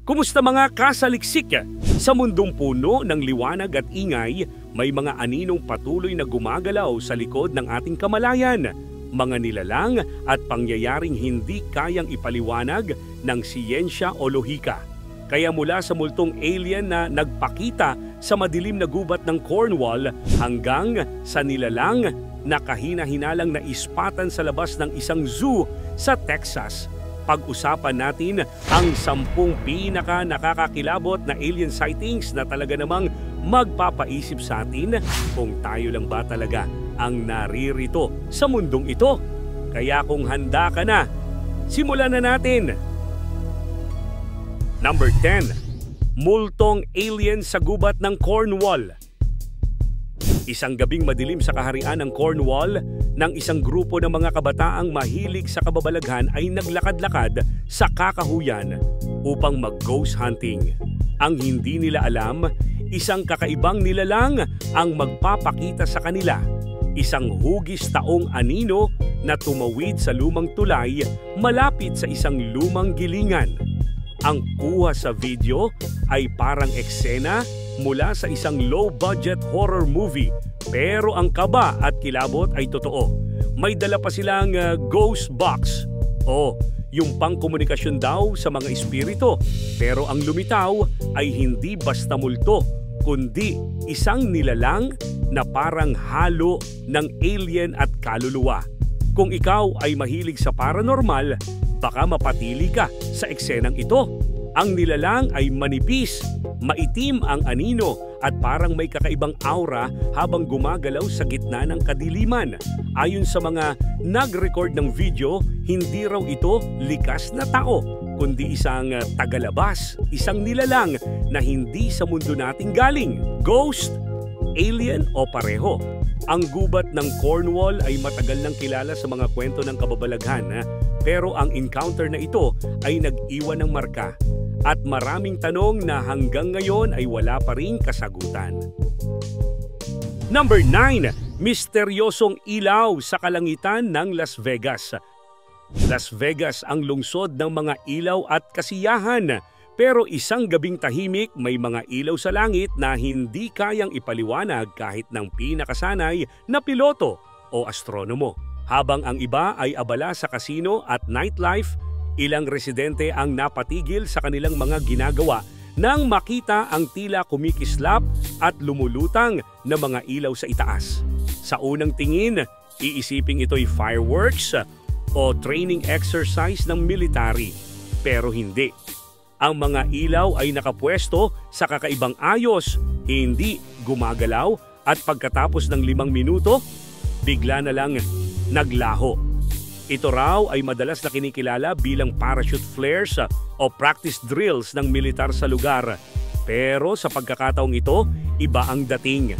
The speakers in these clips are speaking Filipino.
Kumusta mga kasaliksik? Sa mundong puno ng liwanag at ingay, may mga aninong patuloy na gumagalaw sa likod ng ating kamalayan. Mga nilalang at pangyayaring hindi kayang ipaliwanag ng siyensya o lohika. Kaya mula sa multong alien na nagpakita sa madilim na gubat ng Cornwall hanggang sa nilalang na kahina-hinalang na ispatan sa labas ng isang zoo sa Texas, pag-usapan natin ang 10 pinaka-nakakakilabot na alien sightings na talaga namang magpapaisip sa atin kung tayo lang ba talaga ang naririto sa mundong ito. Kaya kung handa ka na, simulan na natin! Number 10. Multong alien sa gubat ng Cornwall. Isang gabing madilim sa kaharian ng Cornwall, ng isang grupo ng mga kabataang mahilig sa kababalaghan ay naglakad-lakad sa kakahuyan upang mag-ghost hunting. Ang hindi nila alam, isang kakaibang nilalang ang magpapakita sa kanila. Isang hugis taong anino na tumawid sa lumang tulay malapit sa isang lumang gilingan. Ang kuha sa video ay parang eksena mula sa isang low-budget horror movie, pero ang kaba at kilabot ay totoo. May dala pa silang ghost box o yung pangkomunikasyon daw sa mga espiritu, pero ang lumitaw ay hindi basta multo, kundi isang nilalang na parang halo ng alien at kaluluwa. Kung ikaw ay mahilig sa paranormal, baka mapatili ka sa eksenang ito. Ang nilalang ay manipis, maitim ang anino at parang may kakaibang aura habang gumagalaw sa gitna ng kadiliman. Ayon sa mga nag-record ng video, hindi raw ito likas na tao, kundi isang tagalabas, isang nilalang na hindi sa mundo nating galing. Ghost, alien o pareho. Ang gubat ng Cornwall ay matagal nang kilala sa mga kwento ng kababalaghan, pero ang encounter na ito ay nag-iwan ng marka at maraming tanong na hanggang ngayon ay wala pa ring kasagutan. Number 9. Misteryosong ilaw sa kalangitan ng Las Vegas. Las Vegas ang lungsod ng mga ilaw at kasiyahan. Pero isang gabing tahimik, may mga ilaw sa langit na hindi kayang ipaliwanag kahit ng pinakasanay na piloto o astronomo. Habang ang iba ay abala sa kasino at nightlife, ilang residente ang napatigil sa kanilang mga ginagawa nang makita ang tila kumikislap at lumulutang na mga ilaw sa itaas. Sa unang tingin, iisiping ito'y fireworks o training exercise ng military. Pero hindi. Ang mga ilaw ay nakapwesto sa kakaibang ayos, hindi gumagalaw at pagkatapos ng 5 minuto, bigla na lang naglaho. Ito raw ay madalas na kinikilala bilang parachute flares o practice drills ng militar sa lugar. Pero sa pagkakataong ito, iba ang dating.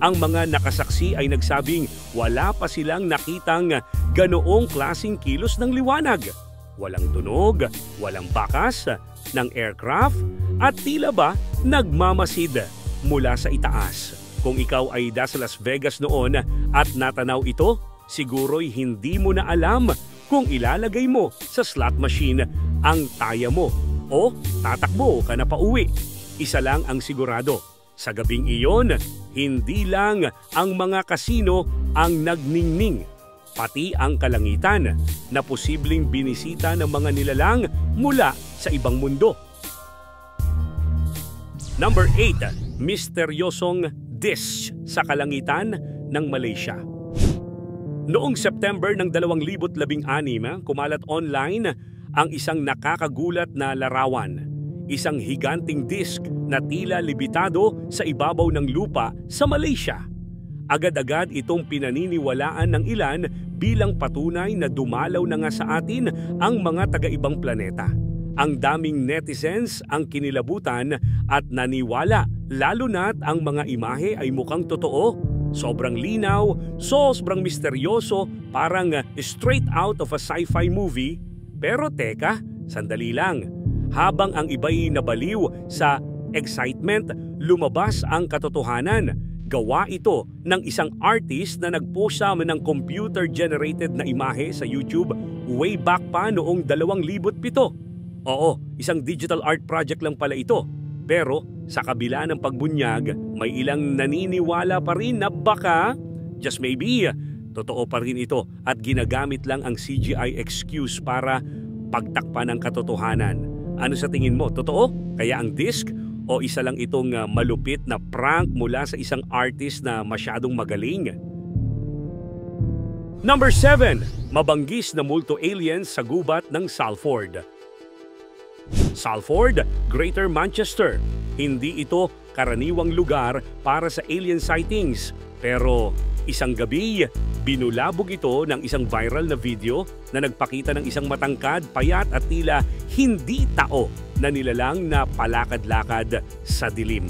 Ang mga nakasaksi ay nagsabing wala pa silang nakitang ganoong klaseng kilos ng liwanag. Walang tunog, walang bakas ng aircraft at tila ba nagmamasid mula sa itaas. Kung ikaw ay nasa Las Vegas noon at natanaw ito, siguro'y hindi mo na alam kung ilalagay mo sa slot machine ang taya mo o tatakbo ka na pauwi. Isa lang ang sigurado, sa gabing iyon, hindi lang ang mga kasino ang nagningning, pati ang kalangitan na posibleng binisita ng mga nilalang mula sa ibang mundo. Number 8. Misteryosong dish sa kalangitan ng Malaysia. Noong September ng 2016, kumalat online ang isang nakakagulat na larawan. Isang higanting disk na tila libitado sa ibabaw ng lupa sa Malaysia. Agad-agad itong pinaniniwalaan ng ilan bilang patunay na dumalaw na nga sa atin ang mga taga-ibang planeta. Ang daming netizens ang kinilabutan at naniwala, lalo na't ang mga imahe ay mukhang totoo. Sobrang linaw, sobrang misteryoso, parang straight out of a sci-fi movie. Pero teka, sandali lang. Habang ang iba'y nabaliw sa excitement, lumabas ang katotohanan. Gawa ito ng isang artist na nagpost ng computer-generated na imahe sa YouTube way back pa noong 2007. Oo, isang digital art project lang pala ito. Pero sa kabila ng pagbunyag, may ilang naniniwala pa rin na baka, just maybe, totoo pa rin ito at ginagamit lang ang CGI excuse para pagtakpan ang katotohanan. Ano sa tingin mo? Totoo? Kaya ang disc o isa lang itong malupit na prank mula sa isang artist na masyadong magaling? Number 7. Mabanggis na multo aliens sa gubat ng Salford. Salford, Greater Manchester. Hindi ito karaniwang lugar para sa alien sightings. Pero isang gabi, binulabog ito ng isang viral na video na nagpakita ng isang matangkad, payat at tila hindi tao na nilalang na palakad-lakad sa dilim.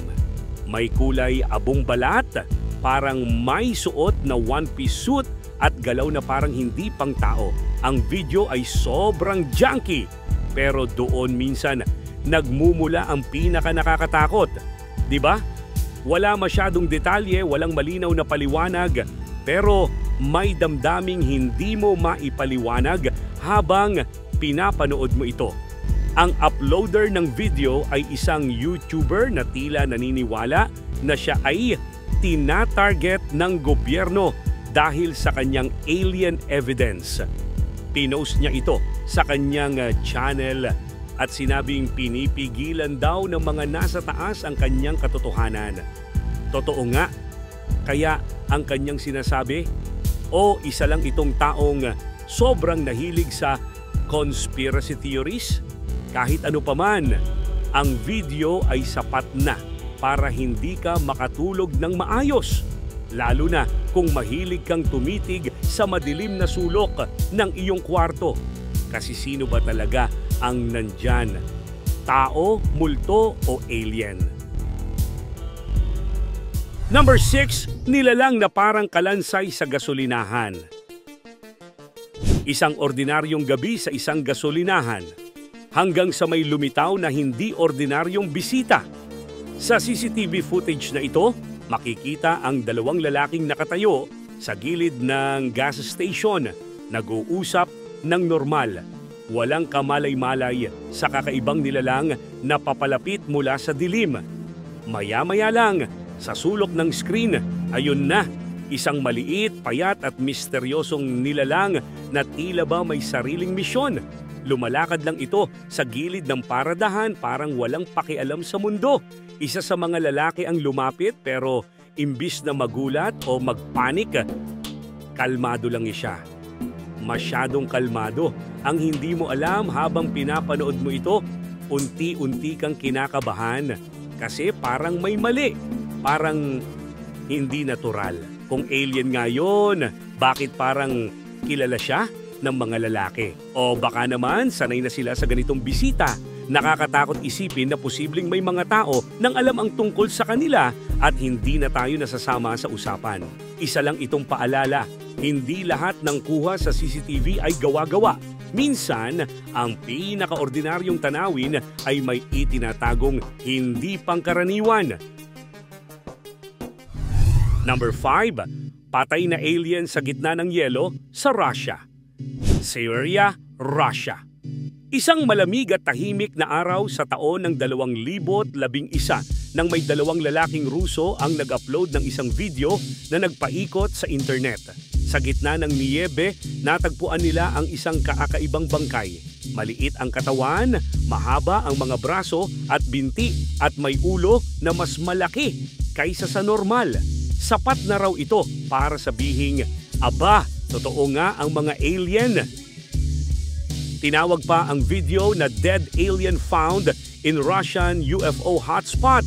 May kulay abong balat, parang may suot na one-piece suit at galaw na parang hindi pang tao. Ang video ay sobrang junky. Pero doon minsan nagmumula ang pinaka nakakatakot. 'Di ba? Wala masyadong detalye, walang malinaw na paliwanag, pero may damdaming hindi mo maipaliwanag habang pinapanood mo ito. Ang uploader ng video ay isang YouTuber na tila naniniwala na siya ay tinatarget ng gobyerno dahil sa kanyang alien evidence. Pinost niya ito sa kanyang channel at sinabing pinipigilan daw ng mga nasa taas ang kanyang katotohanan. Totoo nga, kaya ang kanyang sinasabi, o isa lang itong taong sobrang nahilig sa conspiracy theories? Kahit ano paman, ang video ay sapat na para hindi ka makatulog ng maayos. Lalo na kung mahilig kang tumitig sa madilim na sulok ng iyong kwarto. Kasi sino ba talaga ang nandyan? Tao, multo o alien? Number 6, nilalang na parang kalansay sa gasolinahan. Isang ordinaryong gabi sa isang gasolinahan hanggang sa may lumitaw na hindi ordinaryong bisita. Sa CCTV footage na ito, makikita ang dalawang lalaking nakatayo sa gilid ng gas station, nag-uusap ng normal. Walang kamalay-malay sa kakaibang nilalang na papalapit mula sa dilim. Maya-maya lang, sa sulok ng screen, ayun na, isang maliit, payat at misteryosong nilalang na tila ba may sariling misyon. Lumalakad lang ito sa gilid ng paradahan parang walang pakialam sa mundo. Isa sa mga lalaki ang lumapit pero imbis na magulat o magpanik, kalmado lang siya. Masyadong kalmado. Ang hindi mo alam habang pinapanood mo ito, unti-unti kang kinakabahan. Kasi parang may mali. Parang hindi natural. Kung alien nga yun, bakit parang kilala siya ng mga lalaki? O baka naman sanay na sila sa ganitong bisita. Nakakatakot isipin na posibleng may mga tao nang alam ang tungkol sa kanila at hindi na tayo nasasama sa usapan. Isa lang itong paalala, hindi lahat ng kuha sa CCTV ay gawa-gawa. Minsan, ang pinakaordinaryong tanawin ay may itinatagong hindi pangkaraniwan. Number 5, patay na alien sa gitna ng yelo sa Russia. Syria, Russia. Isang malamig at tahimik na araw sa taon ng 2011 nang may dalawang lalaking Ruso ang nag-upload ng isang video na nagpaikot sa internet. Sa gitna ng niyebe, natagpuan nila ang isang kakaibang bangkay. Maliit ang katawan, mahaba ang mga braso at binti at may ulo na mas malaki kaysa sa normal. Sapat na raw ito para sabihing, aba, totoo nga ang mga alien. Tinawag pa ang video na Dead Alien Found in Russian UFO Hotspot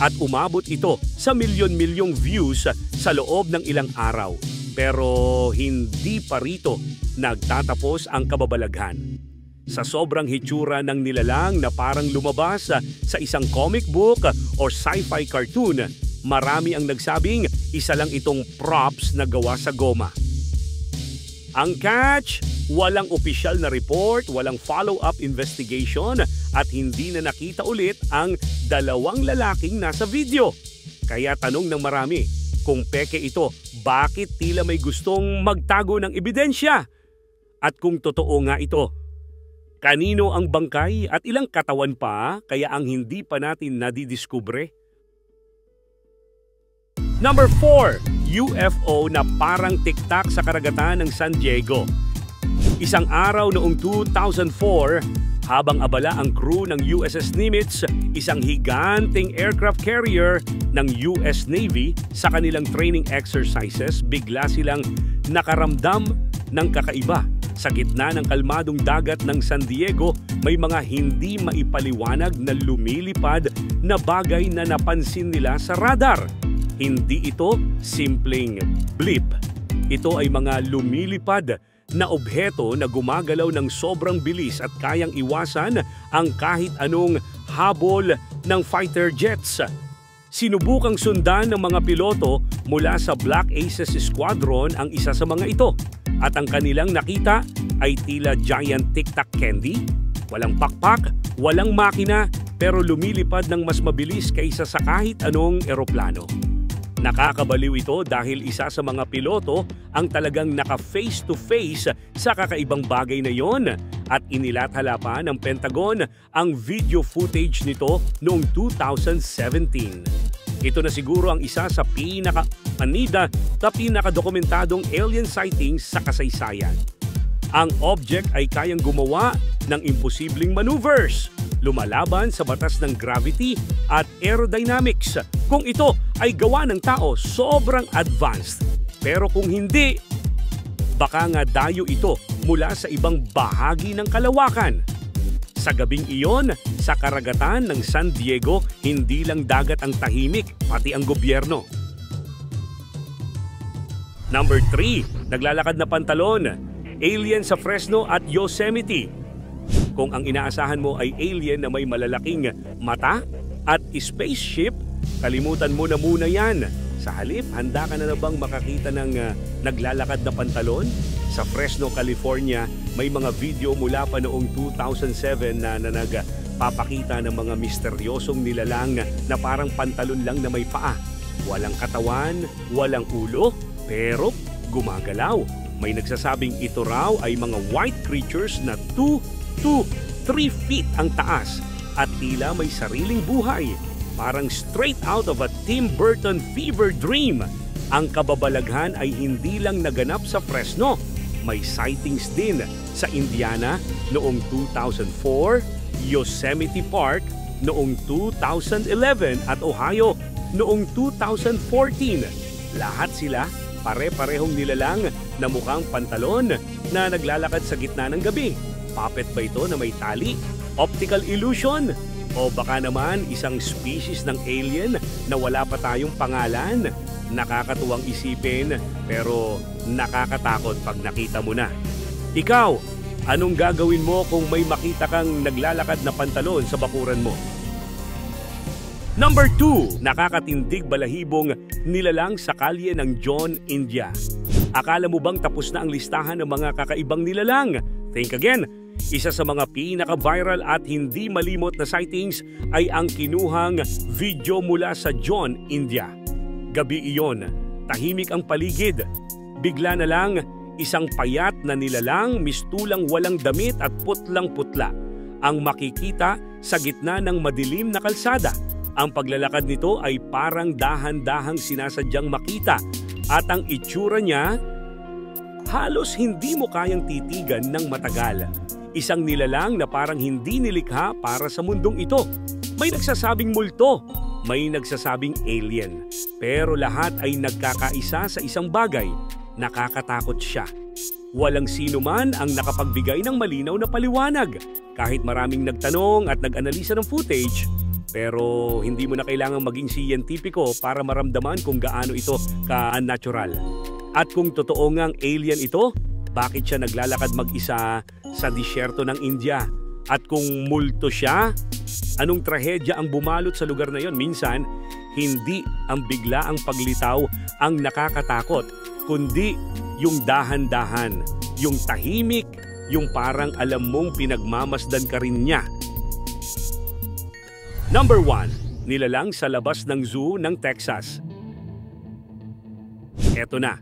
at umabot ito sa milyon-milyong views sa loob ng ilang araw. Pero hindi pa rito nagtatapos ang kababalaghan. Sa sobrang hitsura ng nilalang na parang lumabas sa isang comic book o sci-fi cartoon, marami ang nagsabing isa lang itong props na gawa sa goma. Ang catch, walang opisyal na report, walang follow-up investigation at hindi na nakita ulit ang dalawang lalaking nasa video. Kaya tanong ng marami, kung peke ito, bakit tila may gustong magtago ng ebidensya? At kung totoo nga ito, Kanino ang bangkay at ilang katawan pa kaya ang hindi pa natin nadidiskubre? Number 4, UFO na parang tiktak sa karagatan ng San Diego. Isang araw noong 2004, habang abala ang crew ng USS Nimitz, isang higanting aircraft carrier ng US Navy, sa kanilang training exercises, bigla silang nakaramdam ng kakaiba. Sa gitna ng kalmadong dagat ng San Diego, may mga hindi maipaliwanag na lumilipad na bagay na napansin nila sa radar. Hindi ito simpleng blip. Ito ay mga lumilipad na obheto na gumagalaw ng sobrang bilis at kayang iwasan ang kahit anong habol ng fighter jets. Sinubukang sundan ng mga piloto mula sa Black Aces Squadron ang isa sa mga ito. At ang kanilang nakita ay tila giant tic-tac candy. Walang pakpak, walang makina, pero lumilipad ng mas mabilis kaysa sa kahit anong eroplano. Nakakabaliw ito dahil isa sa mga piloto ang talagang naka-face to face sa kakaibang bagay na yon at inilathala pa ng Pentagon ang video footage nito noong 2017. Ito na siguro ang isa sa pinakamanida na pinakadokumentadong alien sightings sa kasaysayan. Ang object ay kayang gumawa ng imposibleng maneuvers, lumalaban sa batas ng gravity at aerodynamics. Kung ito ay gawa ng tao, sobrang advanced. Pero kung hindi, baka nga dayo ito mula sa ibang bahagi ng kalawakan. Sa gabing iyon, sa karagatan ng San Diego, hindi lang dagat ang tahimik, pati ang gobyerno. Number 3, naglalakad na pantalon. Alien sa Fresno at Yosemite. Kung ang inaasahan mo ay alien na may malalaking mata at spaceship, kalimutan mo na muna yan. Sa halip, handa ka na bang makakita ng naglalakad na pantalon? Sa Fresno, California, may mga video mula pa noong 2007 na nagpapakita ng mga misteryosong nilalang na parang pantalon lang na may paa. Walang katawan, walang ulo, pero gumagalaw. May nagsasabing ito raw ay mga white creatures na 2 to 3 feet ang taas at tila may sariling buhay. Parang straight out of a Tim Burton fever dream. Ang kababalaghan ay hindi lang naganap sa Fresno. May sightings din sa Indiana noong 2004, Yosemite Park noong 2011 at Ohio noong 2014. Lahat sila pare-parehong nilalang na mukhang pantalon na naglalakad sa gitna ng gabi. Puppet ba ito na may tali? Optical illusion? O baka naman isang species ng alien na wala pa tayong pangalan? Nakakatuwang isipin pero nakakatakot pag nakita mo na. Ikaw, anong gagawin mo kung may makita kang naglalakad na pantalon sa bakuran mo? Number 2, nakakatindig balahibong nilalang sa kalye ng John, India. Akala mo bang tapos na ang listahan ng mga kakaibang nilalang? Think again. Isa sa mga pinaka-viral at hindi malimot na sightings ay ang kinuhang video mula sa John, India. Gabi iyon, tahimik ang paligid. Bigla na lang, isang payat na nilalang, mistulang walang damit at putlang-putla ang makikita sa gitna ng madilim na kalsada. Ang paglalakad nito ay parang dahan-dahang sinasadyang makita at ang itsura niya halos hindi mo kayang titigan ng matagal. Isang nilalang na parang hindi nilikha para sa mundong ito. May nagsasabing multo, may nagsasabing alien. Pero lahat ay nagkakaisa sa isang bagay. Nakakatakot siya. Walang sino man ang nakapagbigay ng malinaw na paliwanag. Kahit maraming nagtanong at nag-analisa ng footage, pero hindi mo na kailangang maging siyentipiko para maramdaman kung gaano ito ka-unnatural. At kung totoo ngang alien ito, bakit siya naglalakad mag-isa sa disyerto ng India? At kung multo siya, anong trahedya ang bumalot sa lugar na yon? Minsan, hindi ang biglaang paglitaw ang nakakatakot, kundi yung dahan-dahan, yung tahimik, yung parang alam mong pinagmamasdan ka rin niya. Number 1, nilalang sa labas ng zoo ng Texas. Eto na.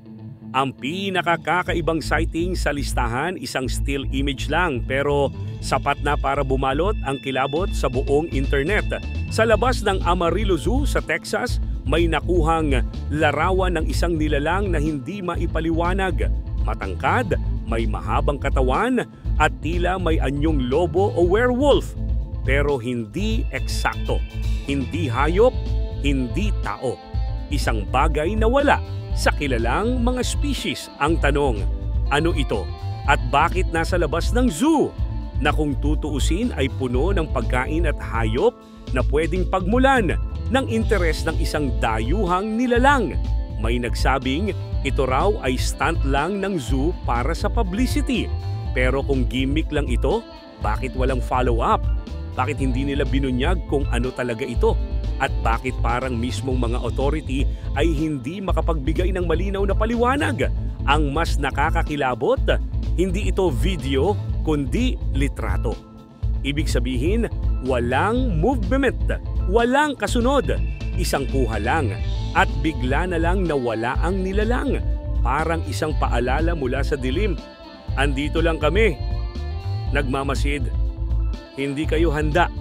Ang pinakakakaibang sighting sa listahan, isang still image lang pero sapat na para bumalot ang kilabot sa buong internet. Sa labas ng Amarillo Zoo sa Texas, may nakuhang larawan ng isang nilalang na hindi maipaliwanag. Matangkad, may mahabang katawan at tila may anyong lobo o werewolf. Pero hindi eksakto, hindi hayop, hindi tao. Isang bagay na wala sa kilalang mga species. Ang tanong, ano ito? At bakit nasa labas ng zoo? Na kung tutuusin ay puno ng pagkain at hayop na pwedeng pagmulan ng interes ng isang dayuhang nilalang. May nagsabing ito raw ay stunt lang ng zoo para sa publicity. Pero kung gimmick lang ito, bakit walang follow-up? Bakit hindi nila binunyag kung ano talaga ito? At bakit parang mismong mga authority ay hindi makapagbigay ng malinaw na paliwanag? Ang mas nakakakilabot, hindi ito video kundi litrato. Ibig sabihin, walang movement, walang kasunod, isang kuha lang at bigla na lang nawala ang nilalang. Parang isang paalala mula sa dilim. Andito lang kami, nagmamasid. Hindi kayo handa.